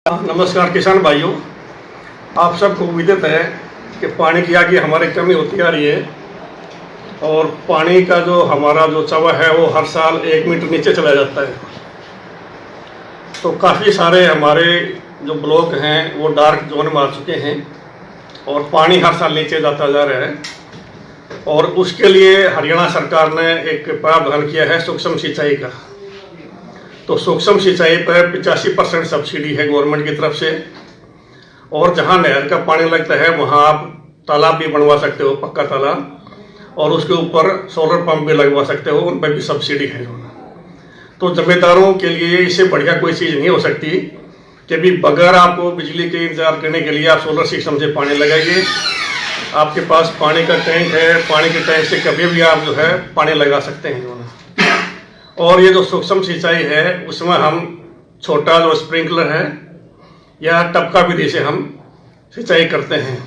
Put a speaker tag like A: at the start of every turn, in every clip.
A: नमस्कार किसान भाइयों, आप सबको विदित है कि पानी की आगे हमारी कमी होती आ रही है और पानी का जो हमारा जो चवा है वो हर साल 1 मीटर नीचे चला जाता है। तो काफ़ी सारे हमारे जो ब्लॉक हैं वो डार्क जोन में आ चुके हैं और पानी हर साल नीचे जाता जा रहा है। और उसके लिए हरियाणा सरकार ने एक प्रावधान किया है सूक्ष्म सिंचाई का। तो सूक्ष्म सिंचाई पर 85% सब्सिडी है गवर्नमेंट की तरफ से, और जहां नहर का पानी लगता है वहां आप तालाब भी बनवा सकते हो, पक्का तालाब, और उसके ऊपर सोलर पंप भी लगवा सकते हो, उन पर भी सब्सिडी है। तो जमींदारों के लिए इससे बढ़िया कोई चीज़ नहीं हो सकती कि भी बगैर आपको बिजली के इंतजार करने के लिए आप सोलर सिस्टम से पानी लगाइए। आपके पास पानी का टैंक है, पानी के टैंक से कभी भी आप जो है पानी लगा सकते हैं। और ये जो सूक्ष्म सिंचाई है उसमें हम छोटा जो स्प्रिंकलर है या टपका विधि से हम सिंचाई करते हैं।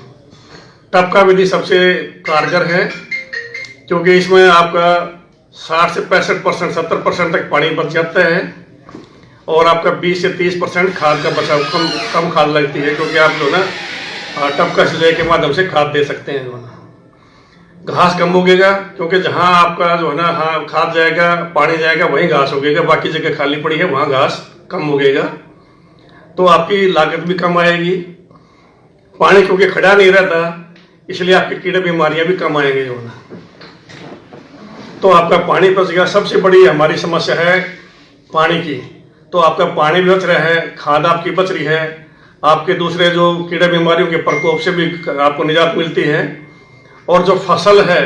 A: टपका विधि सबसे कारगर है क्योंकि इसमें आपका 60 से 65%, 70% तक पानी बच जाता है और आपका 20 से 30% खाद का बचाव कम खाद लगती है, क्योंकि आप जो ना टपका सिंचाई के माध्यम से खाद दे सकते हैं। जो है घास कम उगेगा, क्योंकि जहाँ आपका जो है ना खाद जाएगा, पानी जाएगा, वहीं घास उगेगा। बाकी जगह खाली पड़ी है वहाँ घास कम उगेगा, तो आपकी लागत भी कम आएगी। पानी क्योंकि खड़ा नहीं रहता इसलिए आपकी कीड़े बीमारियां भी कम आएंगी। जो है तो आपका पानी बच गया। सबसे बड़ी हमारी समस्या है पानी की, तो आपका पानी भी बच रहा है, खाद आपकी बच रही है, आपके दूसरे जो कीड़े बीमारियों के प्रकोप से भी आपको निजात मिलती है, और जो फसल है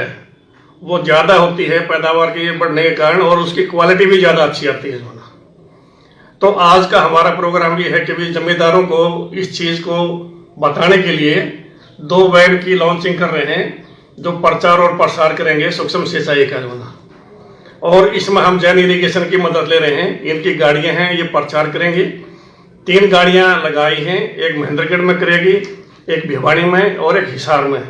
A: वो ज़्यादा होती है पैदावार के बढ़ने के कारण, और उसकी क्वालिटी भी ज़्यादा अच्छी आती है। तो आज का हमारा प्रोग्राम ये है कि भी जमींदारों को इस चीज़ को बताने के लिए 2 वैन की लॉन्चिंग कर रहे हैं जो प्रचार और प्रसार करेंगे सूक्ष्म सिंचाई का। और इसमें हम जैन इरीगेशन की मदद ले रहे हैं। इनकी गाड़ियां हैं, ये प्रचार करेंगी। 3 गाड़ियां लगाई हैं, एक महेंद्रगढ़ में करेगी, एक भिवानी में और एक हिसार में।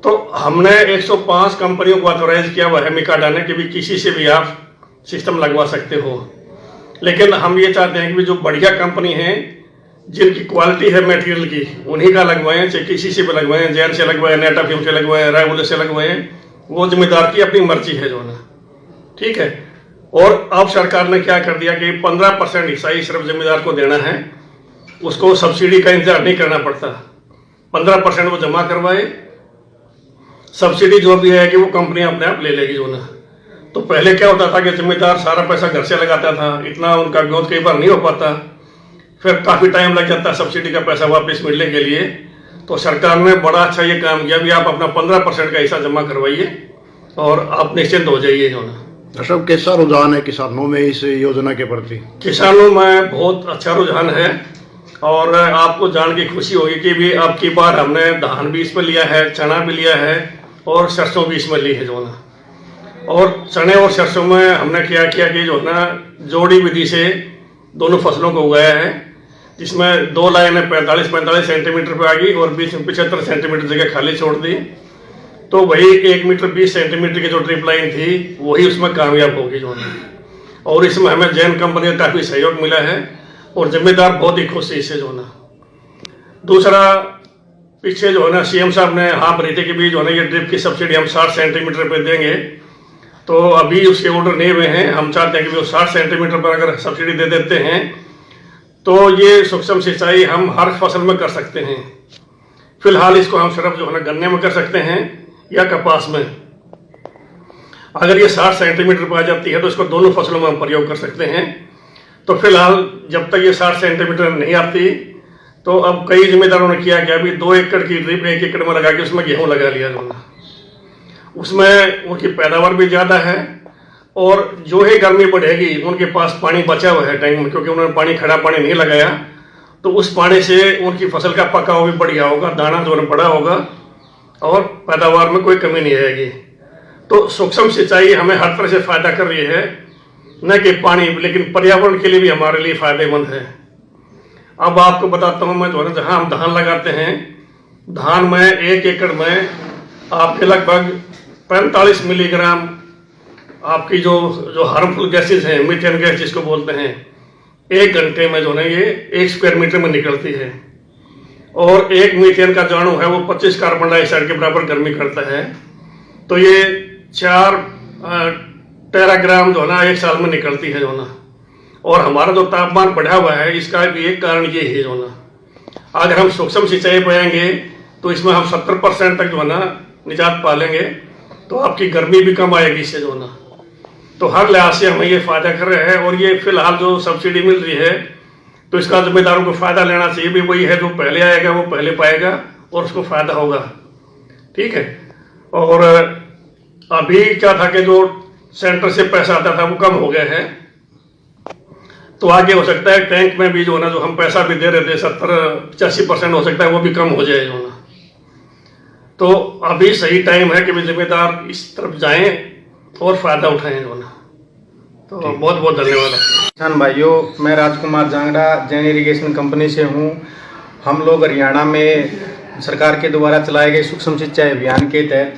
A: तो हमने 105 कंपनियों को ऑथोराइज किया हुआ है मिकाडा ने कि भी किसी से भी आप सिस्टम लगवा सकते हो। लेकिन हम ये चाहते हैं कि जो बढ़िया कंपनी है, जिनकी क्वालिटी है मटेरियल की, उन्हीं का लगवाएं, चाहे किसी से भी लगवाएं, जैन से लगवाएं, नेटाफिम से लगवाएं, रायबुल से लगवाएं, वो जिम्मेदार की अपनी मर्जी है। जो ना ठीक है। और अब सरकार ने क्या कर दिया कि 15% हिस्सा ही सिर्फ जिम्मेदार को देना है, उसको सब्सिडी का इंतजार नहीं करना पड़ता। 15% वो जमा करवाए, सब्सिडी जो भी है कि वो कंपनी अपने आप ले लेगी। जो ना तो पहले क्या होता था कि जिम्मेदार सारा पैसा घर से लगाता था, इतना उनका ग्रोथ कई बार नहीं हो पाता, फिर काफ़ी टाइम लग जाता सब्सिडी का पैसा वापस मिलने के लिए। तो सरकार ने बड़ा अच्छा ये काम किया भी आप अपना 15% का हिस्सा जमा करवाइए और आप निश्चिंत हो जाइए। जो ना
B: सब कैसा रुझान है किसानों में इस योजना के प्रति?
A: किसानों में बहुत अच्छा रुझान है, और आपको जान के खुशी होगी कि भी अब की बार हमने धान भी इसमें लिया है, चना भी लिया है और सरसों भी इसमें ली है। जो ना और चने और सरसों में हमने क्या किया कि जो ना जोड़ी विधि से दोनों फसलों को उगाया है, जिसमें 2 लाइनें 45-45 सेंटीमीटर पे आ गई और बीच में 75 सेंटीमीटर जगह खाली छोड़ दी। तो वही 1 मीटर 20 सेंटीमीटर की जो ड्रिप लाइन थी वही उसमें कामयाब होगी। जो है और इसमें हमें जैन कंपनी का काफ़ी सहयोग मिला है और जिम्मेदार बहुत ही खुश है इससे। जो ना दूसरा, पीछे जो है ना सीएम साहब ने हाँ भरी थी कि भी जो है ये ड्रिप की सब्सिडी हम 60 सेंटीमीटर पे देंगे, तो अभी उसके ऑर्डर नहीं हुए हैं। हम चाहते हैं कि वो 60 सेंटीमीटर पर अगर सब्सिडी दे देते हैं तो ये सूक्ष्म सिंचाई हम हर फसल में कर सकते हैं। फिलहाल इसको हम सिर्फ जो है ना गन्ने में कर सकते हैं या कपास में। अगर ये 60 सेंटीमीटर पर आ जाती है तो इसको दोनों फसलों में हम प्रयोग कर सकते हैं। तो फिलहाल जब तक ये 60 सेंटीमीटर नहीं आती, तो अब कई जिम्मेदारों ने किया कि अभी 2 एकड़ की ड्रिप 1 एकड़ में लगा के उसमें गेहूं लगा लिया। उसमें उनकी पैदावार भी ज़्यादा है, और जो ही गर्मी बढ़ेगी उनके पास पानी बचा हुआ है टैंक में, क्योंकि उन्होंने खड़ा पानी नहीं लगाया, तो उस पानी से उनकी फसल का पकाव भी बढ़िया होगा, दाना जो बड़ा होगा और पैदावार में कोई कमी नहीं आएगी। तो सूक्ष्म सिंचाई हमें हर तरह से फायदा कर रही है, न कि पानी, लेकिन पर्यावरण के लिए भी हमारे लिए फायदेमंद है। अब आपको बताता हूँ मैं, जो है जहाँ हम धान लगाते हैं, धान में 1 एकड़ में आपके लगभग 45 मिलीग्राम आपकी जो हार्मफुल गैसेज हैं, मीथेन गैस जिसको बोलते हैं, 1 घंटे में जो है ये 1 स्क्वायर मीटर में निकलती है। और 1 मीथेन का जाणु है वो 25 कार्बन डाइऑक्साइड के बराबर गर्मी करता है। तो ये 4 टेराग्राम जो है ना 1 साल में निकलती है जो ना। और हमारा जो तापमान बढ़ा हुआ है इसका भी एक कारण ये है जो ना, अगर हम सूक्ष्म सिंचाई पाएंगे तो इसमें हम 70% तक जो है ना निजात पा लेंगे, तो आपकी गर्मी भी कम आएगी इससे जो ना। तो हर लिहाज से हमें ये फायदा कर रहे हैं। और ये फिलहाल जो सब्सिडी मिल रही है तो इसका जिम्मेदारों को फायदा लेना चाहिए भी। वही है जो पहले आएगा वो पहले पाएगा और उसको फायदा होगा, ठीक है। और अभी क्या था कि जो सेंटर से पैसा आता था वो कम हो गया है, तो आगे हो सकता है टैंक में भी जो ना जो हम पैसा भी दे रहे थे 70-85% हो सकता है वो भी कम हो जाए जो ना। तो अभी सही टाइम है कि भी जिम्मेदार इस तरफ जाएं और फायदा उठाएं जो ना। तो बहुत बहुत धन्यवाद।
C: किसान भाइयों, मैं राजकुमार जांगड़ा जैन इरिगेशन कंपनी से हूँ। हम लोग हरियाणा में सरकार के द्वारा चलाए गए सूक्ष्म सिंचाई अभियान के तहत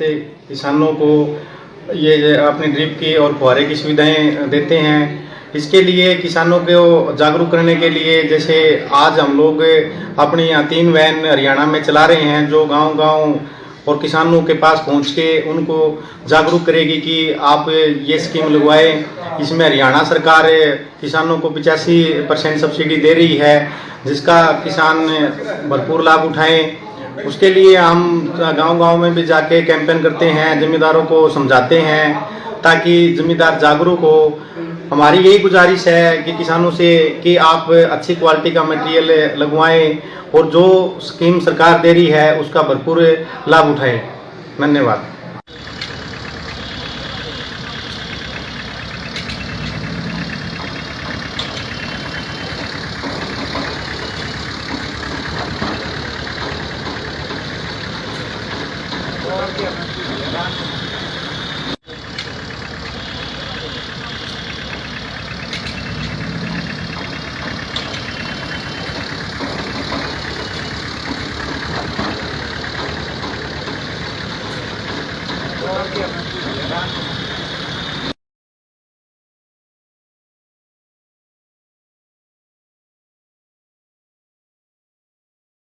C: किसानों को ये अपनी ड्रिप की और फुहारे की सुविधाएं देते हैं। इसके लिए किसानों को जागरूक करने के लिए जैसे आज हम लोग अपनी यहाँ 3 वैन हरियाणा में चला रहे हैं जो गांव-गांव और किसानों के पास पहुंच के उनको जागरूक करेगी कि आप ये स्कीम लगवाएं। इसमें हरियाणा सरकार किसानों को 85% सब्सिडी दे रही है, जिसका किसान भरपूर लाभ उठाएं। उसके लिए हम गांव-गांव में भी जाके कैंपेन करते हैं, जिम्मेदारों को समझाते हैं ताकि जिम्मेदार जागरूक हो। हमारी यही गुजारिश है कि किसानों से कि आप अच्छी क्वालिटी का मटेरियल लगवाएं और जो स्कीम सरकार दे रही है उसका भरपूर लाभ उठाएं। धन्यवाद।
D: और क्या